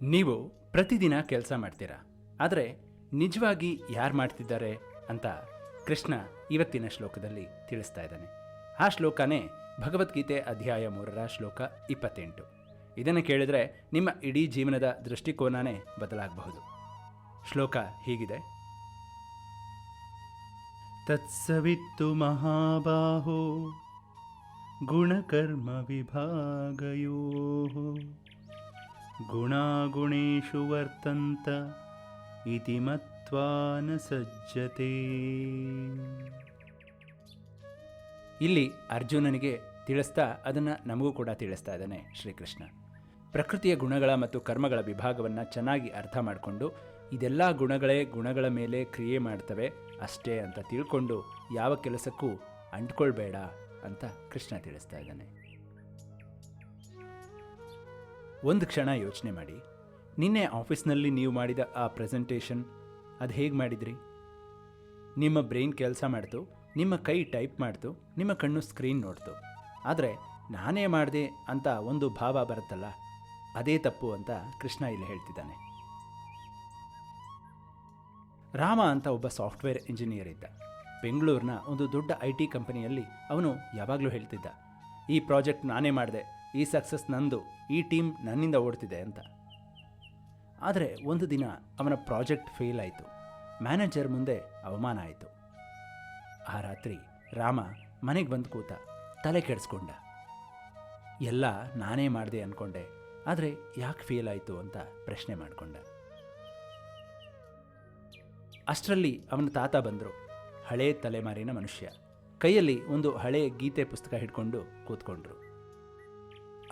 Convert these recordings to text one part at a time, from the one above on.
ನೀವು ಪ್ರತಿದಿನ ಕೆಲಸ ಮಾಡ್ತೀರಾ, ಆದರೆ ನಿಜವಾಗಿ ಯಾರು ಮಾಡ್ತಿದ್ದಾರೆ ಅಂತ ಕೃಷ್ಣ ಇವತ್ತಿನ ಶ್ಲೋಕದಲ್ಲಿ ತಿಳಿಸ್ತಾ ಇದ್ದಾನೆ. ಆ ಶ್ಲೋಕನೇ ಭಗವದ್ಗೀತೆ ಅಧ್ಯಾಯ 3 ಶ್ಲೋಕ 28. ಇದನ್ನು ಕೇಳಿದರೆ ನಿಮ್ಮ ಇಡೀ ಜೀವನದ ದೃಷ್ಟಿಕೋನನೇ ಬದಲಾಗಬಹುದು. ಶ್ಲೋಕ ಹೀಗಿದೆ: ತತ್ಸವಿತ್ತು ಮಹಾಬಾಹೋ ಗುಣಕರ್ಮ ವಿಭಾಗಯೋ ಗುಣಾಗುಣೇಷು ವರ್ತಂತ ಇತಿ ಮತ್ವಾ ನ ಸಜ್ಜತೆ. ಇಲ್ಲಿ ಅರ್ಜುನನಿಗೆ ತಿಳಿಸ್ತಾ ಅದನ್ನು ನಮಗೂ ಕೂಡ ತಿಳಿಸ್ತಾ ಇದ್ದಾನೆ ಶ್ರೀಕೃಷ್ಣ. ಪ್ರಕೃತಿಯ ಗುಣಗಳ ಮತ್ತು ಕರ್ಮಗಳ ವಿಭಾಗವನ್ನು ಚೆನ್ನಾಗಿ ಅರ್ಥ ಮಾಡಿಕೊಂಡು ಇದೆಲ್ಲ ಗುಣಗಳೇ ಗುಣಗಳ ಮೇಲೆ ಕ್ರಿಯೆ ಮಾಡ್ತವೆ ಅಷ್ಟೇ ಅಂತ ತಿಳ್ಕೊಂಡು ಯಾವ ಕೆಲಸಕ್ಕೂ ಅಂಟ್ಕೊಳ್ಬೇಡ ಅಂತ ಕೃಷ್ಣ ತಿಳಿಸ್ತಾ ಇದ್ದಾನೆ. ಒಂದು ಕ್ಷಣ ಯೋಚನೆ ಮಾಡಿ, ನಿನ್ನೆ ಆಫೀಸ್ನಲ್ಲಿ ನೀವು ಮಾಡಿದ ಆ ಪ್ರೆಸೆಂಟೇಷನ್ ಅದು ಹೇಗೆ ಮಾಡಿದ್ರಿ? ನಿಮ್ಮ ಬ್ರೈನ್ ಕೆಲಸ ಮಾಡ್ತು, ನಿಮ್ಮ ಕೈ ಟೈಪ್ ಮಾಡ್ತು, ನಿಮ್ಮ ಕಣ್ಣು ಸ್ಕ್ರೀನ್ ನೋಡ್ತು. ಆದರೆ ನಾನೇ ಮಾಡಿದೆ ಅಂತ ಒಂದು ಭಾವ ಬರುತ್ತಲ್ಲ, ಅದೇ ತಪ್ಪು ಅಂತ ಕೃಷ್ಣ ಇಲ್ಲಿ ಹೇಳ್ತಿದ್ದಾನೆ. ರಾಮ ಅಂತ ಒಬ್ಬ ಸಾಫ್ಟ್ವೇರ್ ಇಂಜಿನಿಯರ್ ಇದ್ದ. ಬೆಂಗಳೂರಿನ ಒಂದು ದೊಡ್ಡ IT ಕಂಪನಿಯಲ್ಲಿ ಅವನು ಯಾವಾಗಲೂ ಹೇಳ್ತಿದ್ದ, ಈ ಪ್ರಾಜೆಕ್ಟ್ ನಾನೇ ಮಾಡಿದೆ, ಈ ಸಕ್ಸಸ್ ನಂದು, ಈ ಟೀಮ್ ನನ್ನಿಂದ ಓಡ್ತಿದೆ ಅಂತ. ಆದರೆ ಒಂದು ದಿನ ಅವನ ಪ್ರಾಜೆಕ್ಟ್ ಫೇಲ್ ಆಯಿತು. ಮ್ಯಾನೇಜರ್ ಮುಂದೆ ಅವಮಾನ ಆಯಿತು. ಆ ರಾತ್ರಿ ರಾಮ ಮನೆಗೆ ಬಂದು ಕೂತ, ತಲೆ ಕೆಡಿಸ್ಕೊಂಡ. ಎಲ್ಲ ನಾನೇ ಮಾಡಿದೆ ಅಂದ್ಕೊಂಡೆ, ಆದರೆ ಯಾಕೆ ಫೇಲ್ ಆಯಿತು ಅಂತ ಪ್ರಶ್ನೆ ಮಾಡಿಕೊಂಡ. ಅಷ್ಟರಲ್ಲಿ ಅವನ ತಾತ ಬಂದರು. ಹಳೇ ತಲೆಮಾರಿನ ಮನುಷ್ಯ, ಕೈಯಲ್ಲಿ ಒಂದು ಹಳೆ ಗೀತೆ ಪುಸ್ತಕ ಹಿಡ್ಕೊಂಡು ಕೂತ್ಕೊಂಡ್ರು.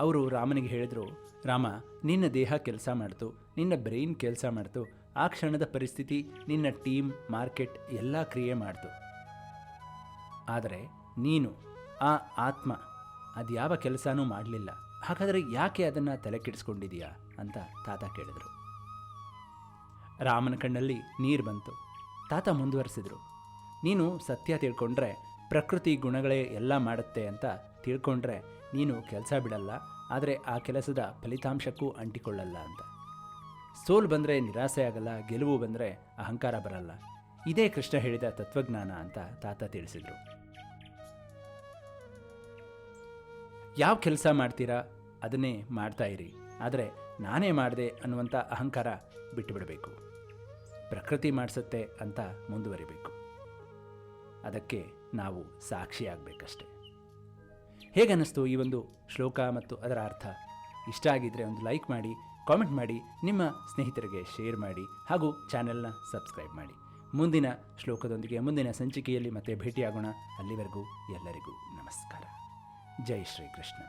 ಅವರು ರಾಮನಿಗೆ ಹೇಳಿದರು, ರಾಮ, ನಿನ್ನ ದೇಹ ಕೆಲಸ ಮಾಡ್ತು, ನಿನ್ನ ಬ್ರೈನ್ ಕೆಲಸ ಮಾಡ್ತು, ಆ ಕ್ಷಣದ ಪರಿಸ್ಥಿತಿ, ನಿನ್ನ ಟೀಮ್, ಮಾರ್ಕೆಟ್ ಎಲ್ಲ ಕ್ರಿಯೆ ಮಾಡ್ತು. ಆದರೆ ನೀನು ಆ ಆತ್ಮ ಅದ್ಯಾವ ಕೆಲಸನೂ ಮಾಡಲಿಲ್ಲ. ಹಾಗಾದರೆ ಯಾಕೆ ಅದನ್ನು ತಲೆ ಕೆಡಿಸ್ಕೊಂಡಿದೀಯಾ ಅಂತ ತಾತ ಕೇಳಿದರು. ರಾಮನ ಕಣ್ಣಲ್ಲಿ ನೀರು ಬಂತು. ತಾತ ಮುಂದುವರೆಸಿದ್ರು, ನೀನು ಸತ್ಯ ತಿಳ್ಕೊಂಡ್ರೆ ಪ್ರಕೃತಿ ಗುಣಗಳೇ ಎಲ್ಲ ಮಾಡುತ್ತೆ ಅಂತ ತಿಳ್ಕೊಂಡ್ರೆ ನೀನು ಕೆಲಸ ಬಿಡಲ್ಲ, ಆದರೆ ಆ ಕೆಲಸದ ಫಲಿತಾಂಶಕ್ಕೂ ಅಂಟಿಕೊಳ್ಳಲ್ಲ ಅಂತ. ಸೋಲು ಬಂದರೆ ನಿರಾಸೆ ಆಗಲ್ಲ, ಗೆಲುವು ಬಂದರೆ ಅಹಂಕಾರ ಬರಲ್ಲ. ಇದೇ ಕೃಷ್ಣ ಹೇಳಿದ ತತ್ವಜ್ಞಾನ ಅಂತ ತಾತ ತಿಳಿಸಿದರು. ಯಾವ ಕೆಲಸ ಮಾಡ್ತೀರಾ ಅದನ್ನೇ ಮಾಡ್ತಾ ಇರಿ, ಆದರೆ ನಾನೇ ಮಾಡಿದೆ ಅನ್ನುವಂಥ ಅಹಂಕಾರ ಬಿಟ್ಟುಬಿಡಬೇಕು. ಪ್ರಕೃತಿ ಮಾಡಿಸುತ್ತೆ ಅಂತ ಮುಂದುವರಿಬೇಕು. ಅದಕ್ಕೆ ನಾವು ಸಾಕ್ಷಿಯಾಗಬೇಕಷ್ಟೆ. ಹೇಗನ್ನಿಸ್ತು ಈ ಒಂದು ಶ್ಲೋಕ ಮತ್ತು ಅದರ ಅರ್ಥ? ಇಷ್ಟ ಆಗಿದ್ದರೆ ಒಂದು ಲೈಕ್ ಮಾಡಿ, ಕಾಮೆಂಟ್ ಮಾಡಿ, ನಿಮ್ಮ ಸ್ನೇಹಿತರಿಗೆ ಶೇರ್ ಮಾಡಿ, ಹಾಗೂ ಚಾನೆಲ್ನ ಸಬ್ಸ್ಕ್ರೈಬ್ ಮಾಡಿ. ಮುಂದಿನ ಶ್ಲೋಕದೊಂದಿಗೆ ಮುಂದಿನ ಸಂಚಿಕೆಯಲ್ಲಿ ಮತ್ತೆ ಭೇಟಿಯಾಗೋಣ. ಅಲ್ಲಿವರೆಗೂ ಎಲ್ಲರಿಗೂ ನಮಸ್ಕಾರ. ಜೈ ಶ್ರೀಕೃಷ್ಣ.